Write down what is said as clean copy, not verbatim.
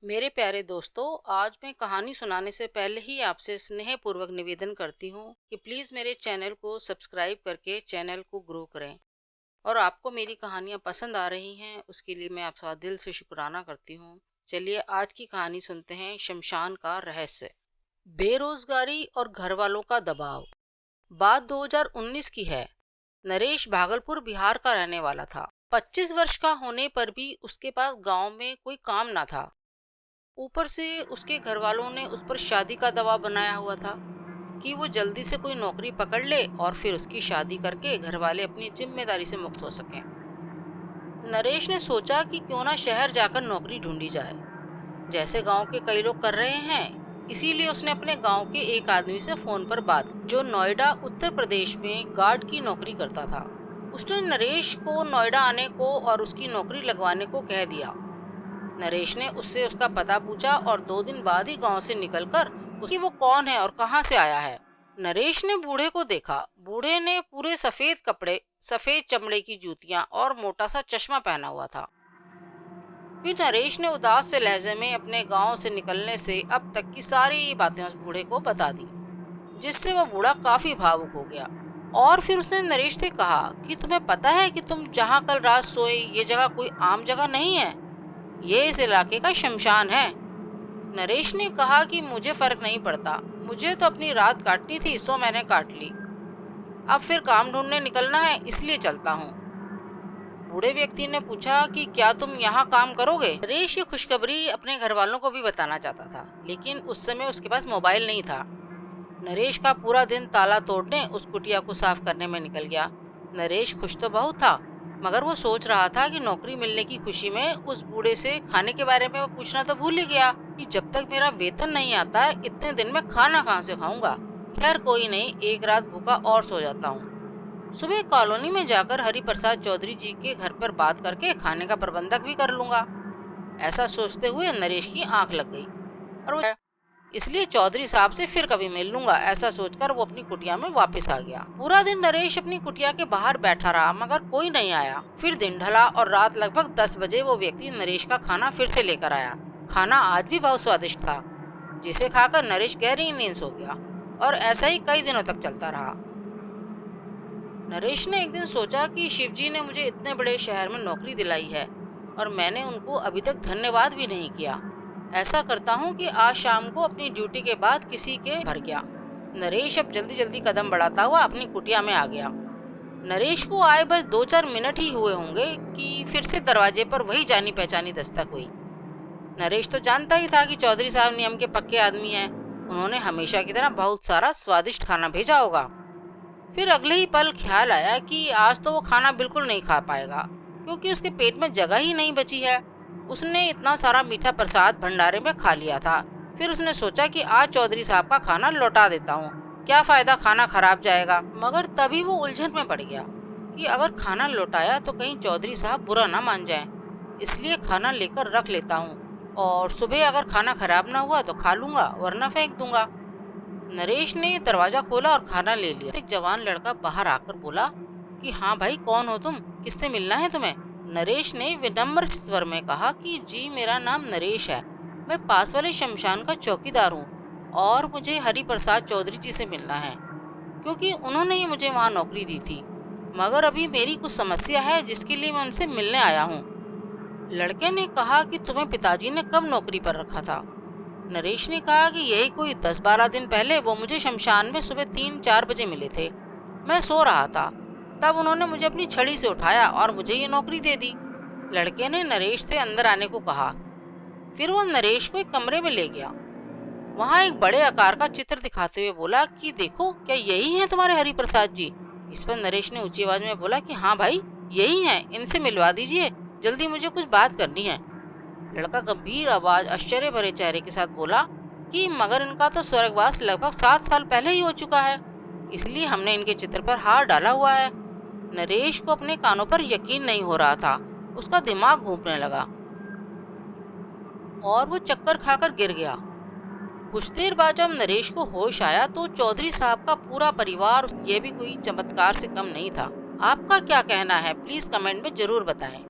मेरे प्यारे दोस्तों, आज मैं कहानी सुनाने से पहले ही आपसे स्नेहपूर्वक निवेदन करती हूँ कि प्लीज़ मेरे चैनल को सब्सक्राइब करके चैनल को ग्रो करें। और आपको मेरी कहानियाँ पसंद आ रही हैं, उसके लिए मैं आपका दिल से शुक्राना करती हूँ। चलिए आज की कहानी सुनते हैं, शमशान का रहस्य। बेरोजगारी और घर वालों का दबाव। बात 2019 की है। नरेश भागलपुर बिहार का रहने वाला था। 25 वर्ष का होने पर भी उसके पास गांव में कोई काम ना था। ऊपर से उसके घर वालों ने उस पर शादी का दबाव बनाया हुआ था कि वो जल्दी से कोई नौकरी पकड़ ले और फिर उसकी शादी करके घर वाले अपनी जिम्मेदारी से मुक्त हो सकें। नरेश ने सोचा कि क्यों ना शहर जाकर नौकरी ढूंढी जाए, जैसे गांव के कई लोग कर रहे हैं। इसीलिए उसने अपने गांव के एक आदमी से फोन पर बात की, जो नोएडा उत्तर प्रदेश में गार्ड की नौकरी करता था। उसने नरेश को नोएडा आने को और उसकी नौकरी लगवाने को कह दिया। नरेश ने उससे उसका पता पूछा और 2 दिन बाद ही गांव से निकलकर उसकी वो कौन है और कहां से आया है। नरेश ने बूढ़े को देखा। बूढ़े ने पूरे सफेद कपड़े, सफेद चमड़े की जूतियां और मोटा सा चश्मा पहना हुआ था। फिर नरेश ने उदास से लहजे में अपने गांव से निकलने से अब तक की सारी बातें उस बूढ़े को बता दी, जिससे वह बूढ़ा काफी भावुक हो गया। और फिर उसने नरेश से कहा कि तुम्हें पता है कि तुम जहाँ कल रात सोए, ये जगह कोई आम जगह नहीं है, ये इस इलाके का शमशान है। नरेश ने कहा कि मुझे फर्क नहीं पड़ता, मुझे तो अपनी रात काटनी थी, सो मैंने काट ली। अब फिर काम ढूंढने निकलना है, इसलिए चलता हूँ। बूढ़े व्यक्ति ने पूछा कि क्या तुम यहाँ काम करोगे। नरेश ये खुशखबरी अपने घर वालों को भी बताना चाहता था, लेकिन उस समय उसके पास मोबाइल नहीं था। नरेश का पूरा दिन ताला तोड़ने, उस कुटिया को साफ करने में निकल गया। नरेश खुश तो बहुत था, मगर वो सोच रहा था कि नौकरी मिलने की खुशी में उस बूढ़े से खाने के बारे में वो पूछना तो भूल ही गया कि जब तक मेरा वेतन नहीं आता है, इतने दिन में खाना कहाँ से खाऊंगा। खैर कोई नहीं, एक रात भूखा और सो जाता हूँ। सुबह कॉलोनी में जाकर हरि प्रसाद चौधरी जी के घर पर बात करके खाने का प्रबंधक भी कर लूंगा। ऐसा सोचते हुए नरेश की आंख लग गई और वो इसलिए चौधरी साहब से फिर कभी मिल लूंगा, ऐसा सोचकर वो अपनी कुटिया में वापस आ गया। पूरा दिन नरेश अपनी कुटिया के बाहर बैठा रहा, मगर कोई नहीं आया। फिर दिन ढला और रात लगभग 10 बजे वो व्यक्ति नरेश का खाना फिर से लेकर आया। खाना आज भी बहुत स्वादिष्ट था, जिसे खाकर नरेश गहरी नींद सो गया। और ऐसा ही कई दिनों तक चलता रहा। नरेश ने एक दिन सोचा कि शिवजी ने मुझे इतने बड़े शहर में नौकरी दिलाई है और मैंने उनको अभी तक धन्यवाद भी नहीं किया। ऐसा करता हूँ कि आज शाम को अपनी ड्यूटी के बाद किसी के भर गया। नरेश अब जल्दी जल्दी कदम बढ़ाता हुआ अपनी कुटिया में आ गया। नरेश को आए बस 2-4 मिनट ही हुए होंगे कि फिर से दरवाजे पर वही जानी पहचानी दस्तक हुई। नरेश तो जानता ही था कि चौधरी साहब नियम के पक्के आदमी हैं। उन्होंने हमेशा की तरह बहुत सारा स्वादिष्ट खाना भेजा होगा। फिर अगले ही पल ख्याल आया कि आज तो वो खाना बिल्कुल नहीं खा पाएगा, क्योंकि उसके पेट में जगह ही नहीं बची है। उसने इतना सारा मीठा प्रसाद भंडारे में खा लिया था। फिर उसने सोचा कि आज चौधरी साहब का खाना लौटा देता हूँ, क्या फायदा, खाना खराब जाएगा। मगर तभी वो उलझन में पड़ गया कि अगर खाना लौटाया तो कहीं चौधरी साहब बुरा ना मान जाएं, इसलिए खाना लेकर रख लेता हूँ और सुबह अगर खाना खराब ना हुआ तो खा लूंगा, वरना फेंक दूंगा। नरेश ने दरवाजा खोला और खाना ले लिया। एक जवान लड़का बाहर आकर बोला कि हाँ भाई, कौन हो तुम, किससे मिलना है तुम्हें। नरेश ने विनम्र स्वर में कहा कि जी मेरा नाम नरेश है, मैं पास वाले शमशान का चौकीदार हूँ और मुझे हरि प्रसाद चौधरी जी से मिलना है, क्योंकि उन्होंने ही मुझे वहाँ नौकरी दी थी। मगर अभी मेरी कुछ समस्या है जिसके लिए मैं उनसे मिलने आया हूँ। लड़के ने कहा कि तुम्हें पिताजी ने कब नौकरी पर रखा था। नरेश ने कहा कि यही कोई 10-12 दिन पहले वो मुझे शमशान में सुबह 3-4 बजे मिले थे। मैं सो रहा था, तब उन्होंने मुझे अपनी छड़ी से उठाया और मुझे ये नौकरी दे दी। लड़के ने नरेश से अंदर आने को कहा। फिर वो नरेश को एक कमरे में ले गया। वहाँ एक बड़े आकार का चित्र दिखाते हुए बोला कि देखो, क्या यही है तुम्हारे हरि प्रसाद जी। इस पर नरेश ने ऊंची आवाज में बोला कि हाँ भाई, यही हैं, इनसे मिलवा दीजिए, जल्दी मुझे कुछ बात करनी है। लड़का गंभीर आवाज, आश्चर्य भरे चेहरे के साथ बोला कि मगर इनका तो स्वर्गवास लगभग 7 साल पहले ही हो चुका है, इसलिए हमने इनके चित्र पर हार डाला हुआ है। नरेश को अपने कानों पर यकीन नहीं हो रहा था। उसका दिमाग घूमने लगा और वो चक्कर खाकर गिर गया। कुछ देर बाद जब नरेश को होश आया तो चौधरी साहब का पूरा परिवार, ये भी कोई चमत्कार से कम नहीं था। आपका क्या कहना है, प्लीज कमेंट में जरूर बताएं।